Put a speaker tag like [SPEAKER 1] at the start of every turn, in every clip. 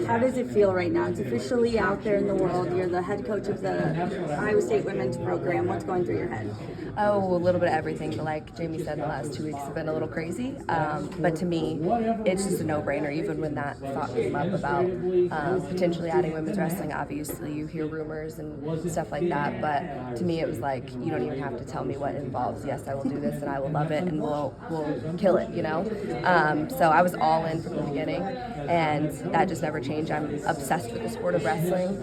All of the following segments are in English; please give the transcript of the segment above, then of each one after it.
[SPEAKER 1] How does it feel right now? It's officially out there in the world. You're the head coach of the Iowa State women's program. What's going through your head?
[SPEAKER 2] Oh, a little bit of everything. But like Jamie said, the last 2 weeks have been a little crazy. But to me, it's just a no-brainer. Even when that thought came up about potentially adding women's wrestling, obviously you hear rumors and stuff like that. But to me, it was like, you don't even have to tell me what it involves. Yes, I will do this and I will love it and we'll kill it, you know? So I was all in from the beginning, and that just never changed. I'm obsessed with the sport of wrestling,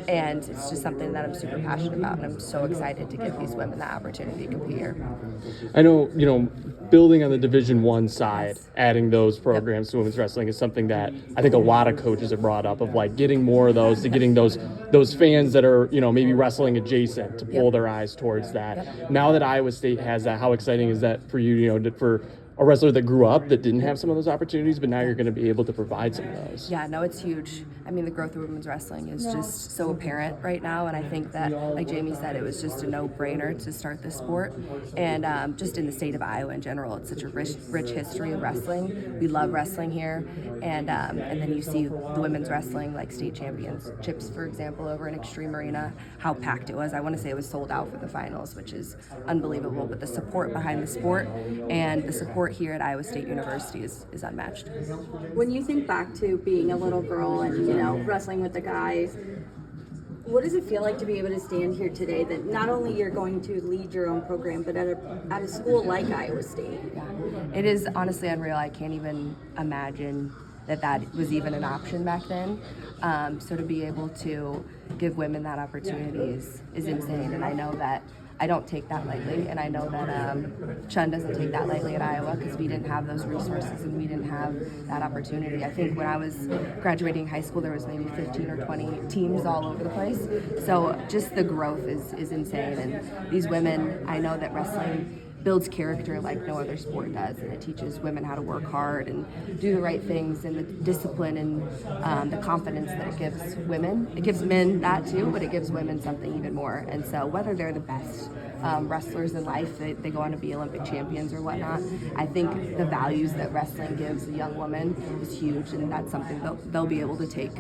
[SPEAKER 2] and it's just something that I'm super passionate about, and I'm so excited to give these women that opportunity to compete here.
[SPEAKER 3] I know, building on the Division I side, adding those programs to women's wrestling is something that I think a lot of coaches have brought up, of like getting more of those, to getting those fans that are, maybe wrestling adjacent to pull their eyes towards that. Now that Iowa State has that, how exciting is that for you, for a wrestler that grew up that didn't have some of those opportunities, but now you're going to be able to provide some of those?
[SPEAKER 2] Yeah, no, it's huge. I mean, the growth of women's wrestling is just so apparent right now, and I think that, like Jamie said, it was just a no-brainer to start this sport. And just in the state of Iowa in general, it's such a rich history of wrestling. We love wrestling here, and then you see the women's wrestling, like state championships, for example, over in Extreme Arena, how packed it was. I want to say it was sold out for the finals, which is unbelievable. But the support behind the sport and the support here at Iowa State University is unmatched.
[SPEAKER 1] When you think back to being a little girl and wrestling with the guys, what does it feel like to be able to stand here today, that not only you're going to lead your own program, but at a school like Iowa State?
[SPEAKER 2] Yeah, it is honestly unreal. I can't even imagine that was even an option back then. So to be able to give women that opportunity is insane, and I know that I don't take that lightly, and I know that Chun doesn't take that lightly at Iowa, because we didn't have those resources and we didn't have that opportunity. I think when I was graduating high school, there was maybe 15 or 20 teams all over the place. So just the growth is insane, and these women, I know that wrestling builds character like no other sport does, and it teaches women how to work hard and do the right things, and the discipline and the confidence that it gives women. It gives men that too, but it gives women something even more. And so whether they're the best wrestlers in life, they go on to be Olympic champions or whatnot, I think the values that wrestling gives a young woman is huge, and that's something they'll be able to take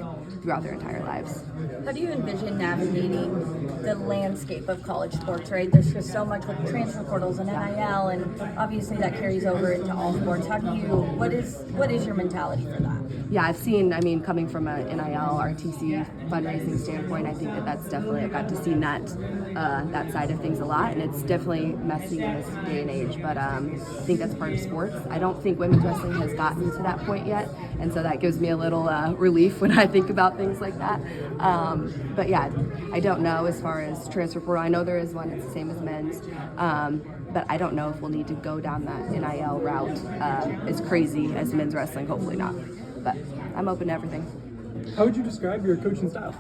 [SPEAKER 2] throughout their entire lives.
[SPEAKER 1] How do you envision navigating the landscape of college sports, right? There's just so much with transfer portals and NIL, and obviously that carries over into all sports. What is your mentality for that?
[SPEAKER 2] Yeah, I've seen, coming from an NIL, RTC fundraising standpoint, I think that's definitely, I've got to see that side of things a lot, and it's definitely messy in this day and age, but I think that's part of sports. I don't think women's wrestling has gotten to that point yet, and so that gives me a little relief when I think about things like that. But yeah, I don't know as far as transfer portal. I know there is one, it's the same as men's, but I don't know if we'll need to go down that NIL route as crazy as men's wrestling, hopefully not. But I'm open to everything.
[SPEAKER 4] How would you describe your coaching style?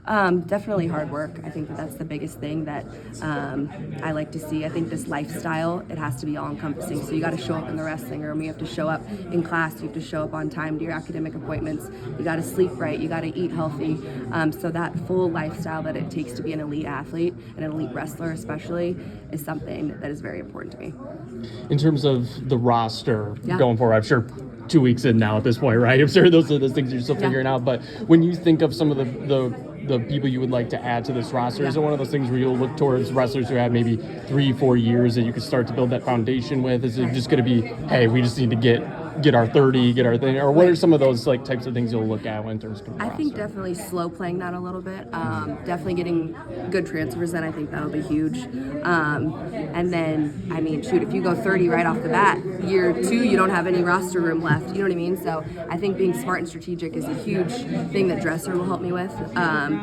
[SPEAKER 2] Definitely hard work. I think that's the biggest thing that I like to see. I think this lifestyle, it has to be all-encompassing. So you got to show up in the wrestling room. You have to show up in class. You have to show up on time to your academic appointments. You got to sleep right. You got to eat healthy. So that full lifestyle that it takes to be an elite athlete, and an elite wrestler especially, is something that is very important to me.
[SPEAKER 3] In terms of the roster going forward, I'm sure 2 weeks in now at this point, right? I'm sure those are the things you're still figuring out. But when you think of some of the people you would like to add to this roster, is it one of those things where you'll look towards wrestlers who have maybe 3-4 years that you could start to build that foundation with? Is it just going to be, hey, we just need to get our 30, get our thing, or what are some of those types of things you'll look at in terms of
[SPEAKER 2] I think definitely slow playing that a little bit. Definitely getting good transfers in. I think that'll be huge. And then, if you go 30 right off the bat, year 2, you don't have any roster room left. You know what I mean? So I think being smart and strategic is a huge thing that Dresser will help me with,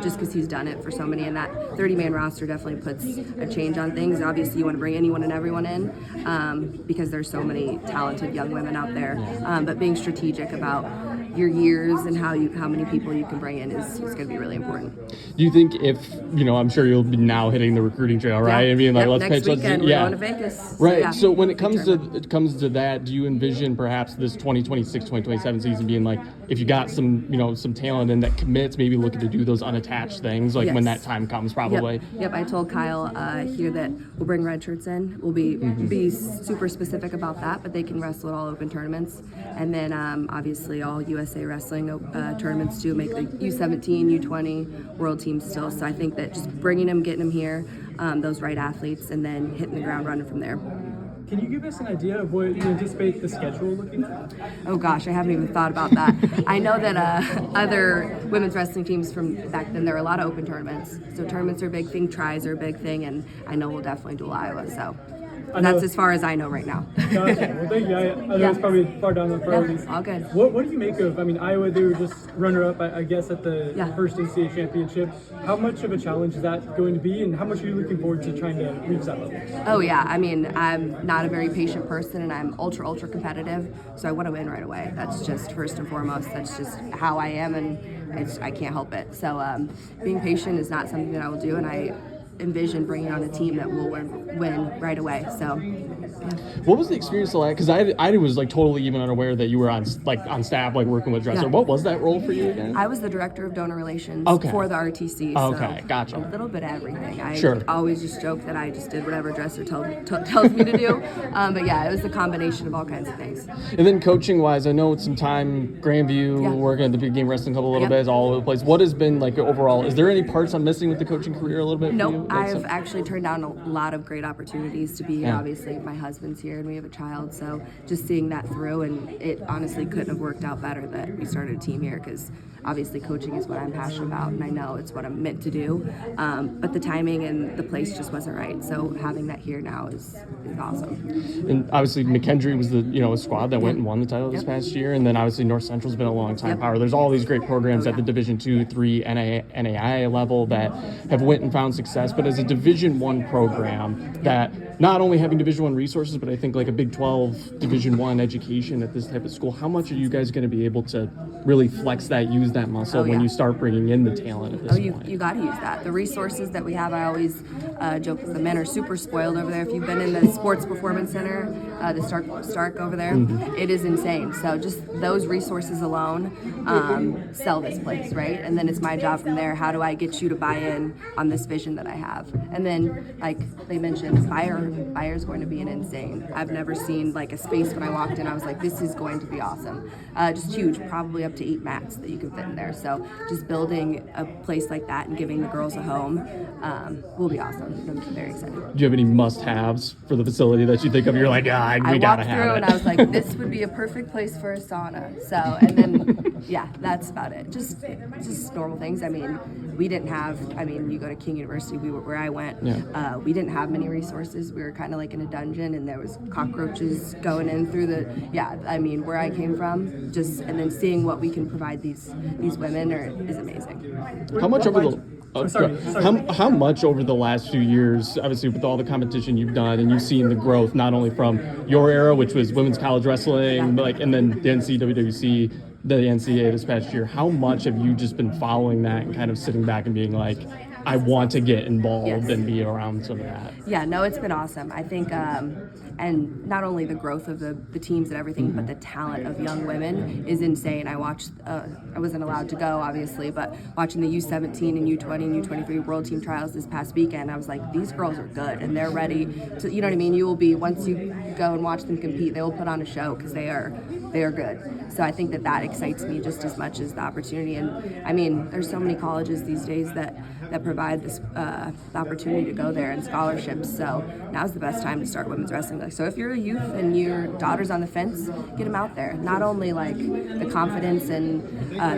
[SPEAKER 2] just because he's done it for so many. And that 30-man roster definitely puts a change on things. Obviously, you want to bring anyone and everyone in, because there's so many talented young women out there. But being strategic about your years and how many people you can bring in is going to be really important.
[SPEAKER 3] Do you think if, I'm sure you'll be now hitting the recruiting trail, right?
[SPEAKER 2] Yeah.
[SPEAKER 3] Let's
[SPEAKER 2] next
[SPEAKER 3] pitch.
[SPEAKER 2] Weekend, we're going to Vegas.
[SPEAKER 3] Right. So when it comes to that, do you envision perhaps this 2026-2027 season being like, if you got some, some talent and that commits, maybe looking to do those unattached things, when that time comes, probably?
[SPEAKER 2] Yep. I told Kyle here that we'll bring red shirts in. We'll be super specific about that, but they can wrestle at all open tournaments. And then obviously all U.S. USA Wrestling tournaments too, make the U17, U20 world teams still. So I think that just bringing them, getting them here, those right athletes, and then hitting the ground running from there.
[SPEAKER 4] Can you give us an idea of what you anticipate the schedule looking like?
[SPEAKER 2] Oh gosh, I haven't even thought about that. I know that other women's wrestling teams from back then, there are a lot of open tournaments. So tournaments are a big thing, tries are a big thing, and I know we'll definitely do Iowa. So that's as far as I know right now.
[SPEAKER 4] Gotcha. Well, thank you. I know it's probably far down the priorities.
[SPEAKER 2] All good.
[SPEAKER 4] What do you make of, I mean, Iowa, they were just runner-up, I guess, at the first NCAA championship. How much of a challenge is that going to be, and how much are you looking forward to trying to reach that level?
[SPEAKER 2] Oh, yeah. I mean, I'm not a very patient person, and I'm ultra competitive, so I want to win right away. That's just first and foremost. That's just how I am, and I can't help it. So being patient is not something that I will do, and I envision bringing on a team that will win right away. So, yeah.
[SPEAKER 3] What was the experience like? Because I was like totally even unaware that you were on staff, like working with Dresser.
[SPEAKER 2] Yeah.
[SPEAKER 3] What was that role for you again?
[SPEAKER 2] I was the director of donor relations for the RTC.
[SPEAKER 3] Okay,
[SPEAKER 2] so
[SPEAKER 3] gotcha.
[SPEAKER 2] A little bit of everything. I
[SPEAKER 3] Sure.
[SPEAKER 2] always just joke that I just did whatever Dresser tells me to do. But yeah, it was a combination of all kinds of things.
[SPEAKER 3] And then coaching wise, I know it's some time Grandview, working at the Big Game Wrestling Club a little bit, all over the place. What has been like overall? Is there any parts I'm missing with the coaching career a little bit?
[SPEAKER 2] Nope,
[SPEAKER 3] for you?
[SPEAKER 2] I've actually turned down a lot of great opportunities to be here. Obviously, my husband's here and we have a child, so just seeing that through, and it honestly couldn't have worked out better that we started a team here, because obviously coaching is what I'm passionate about, and I know it's what I'm meant to do. But the timing and the place just wasn't right. So having that here now is awesome.
[SPEAKER 3] And obviously McKendree was the a squad that went and won the title this past year, and then obviously North Central's been a long time power. There's all these great programs at the Division II, III, NAIA level that have went and found success. But as a Division I program that not only having Division I resources, but I think like a Big 12 Division I education at this type of school, how much are you guys going to be able to really flex that, use that muscle when you start bringing in the talent at this point?
[SPEAKER 2] You got to use that. The resources that we have, I always joke that the men are super spoiled over there. If you've been in the Sports Performance Center, the Stark over there, it is insane. So just those resources alone sell this place, right? And then it's my job from there. How do I get you to buy in on this vision that I have? And then, like they mentioned, Buyer's going to be an insane. I've never seen like a space when I walked in, I was like, this is going to be awesome. Just huge, probably up to 8 mats that you can fit in there. So just building a place like that and giving the girls a home will be awesome. I'm very excited.
[SPEAKER 3] Do you have any must-haves for the facility that you think of? You're like, we gotta have it.
[SPEAKER 2] I walked through and I was like, this would be a perfect place for a sauna. So, and then, yeah, that's about it. Just normal things. I mean, we didn't have, you go to King University, where I went, we didn't have many resources. We were kind of like in a dungeon, and there was cockroaches going in through where I came from, and then seeing what we can provide these women is amazing.
[SPEAKER 3] How much over the How much over the last few years, obviously with all the competition you've done and you've seen the growth not only from your era, which was women's college wrestling, and then the NCWWC, the NCAA this past year, how much have you just been following that and kind of sitting back and being like, I want to get involved and be around some of that?
[SPEAKER 2] Yeah, no, it's been awesome. I think, and not only the growth of the teams and everything, but the talent of young women is insane. I watched, I wasn't allowed to go, obviously, but watching the U17 and U20 and U23 World Team Trials this past weekend, I was like, these girls are good, and they're ready to, you know what I mean? You will be, once you go and watch them compete, they will put on a show, because they are good. So I think that excites me just as much as the opportunity. And there's so many colleges these days that provide this the opportunity to go there and scholarships. So now's the best time to start women's wrestling. So if you're a youth and your daughter's on the fence, get them out there. Not only like the confidence and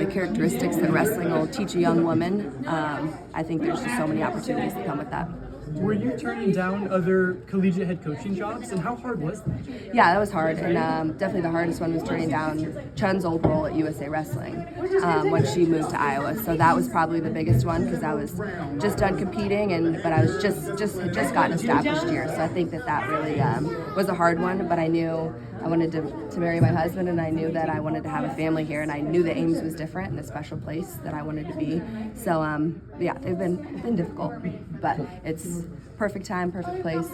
[SPEAKER 2] the characteristics that wrestling will teach a young woman, I think there's just so many opportunities that come with that.
[SPEAKER 4] Were you turning down other collegiate head coaching jobs, and how hard was that?
[SPEAKER 2] Yeah, that was hard, and definitely the hardest one was turning down Chun's old role at USA Wrestling when she moved to Iowa. So that was probably the biggest one, because I was just done competing, but I was had just gotten established here. So I think that really was a hard one, but I knew I wanted to marry my husband, and I knew that I wanted to have a family here, and I knew that Ames was different and a special place that I wanted to be. So yeah, they've been difficult, but it's perfect time, perfect place,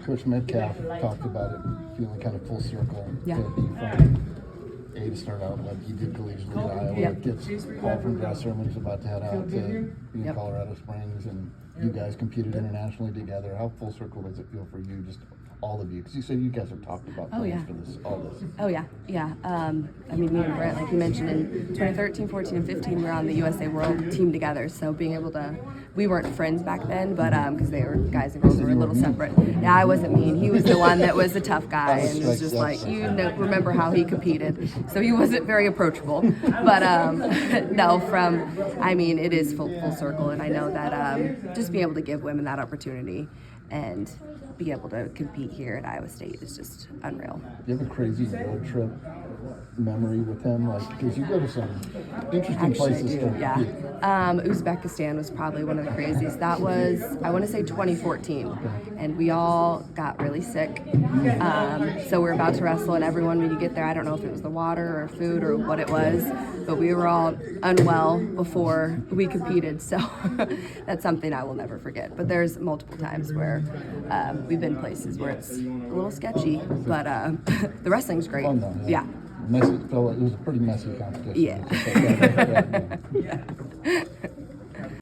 [SPEAKER 5] Coach Metcalf talked about it feeling kind of full circle.
[SPEAKER 2] Yeah.
[SPEAKER 5] To be from to start out like he did collegiately at Iowa, gets called from Dresser when he's about to head out to be in Colorado Springs, and you guys competed internationally together. How full circle does it feel for you just all of you? Because you said you guys have talked about plans
[SPEAKER 2] yeah.
[SPEAKER 5] for this, all this.
[SPEAKER 2] Oh yeah. I mean, me and Brent, like you mentioned, in 2013, 14, and 15, we were on the USA World team together. So being able to, we weren't friends back then, but because they were guys and girls were a little separate. Yeah, I wasn't mean. He was the one that was the tough guy, and was just like, remember how he competed. So he wasn't very approachable. But no, it is full circle, and I know that just being able to give women that opportunity and be able to compete here at Iowa State is just unreal.
[SPEAKER 5] Do you have a crazy road trip memory with him? Like, because you go to some interesting places to compete.
[SPEAKER 2] Uzbekistan was probably one of the craziest. That was, I want to say 2014, and we all got really sick. So we're about to wrestle, and everyone, when you get there, I don't know if it was the water or food or what it was, but we were all unwell before we competed. So that's something I will never forget. But there's multiple times where we've been places where it's a little sketchy, but the wrestling's great.
[SPEAKER 5] Fun though,
[SPEAKER 2] Yeah.
[SPEAKER 5] Messy, it was a pretty messy competition.
[SPEAKER 2] Yeah.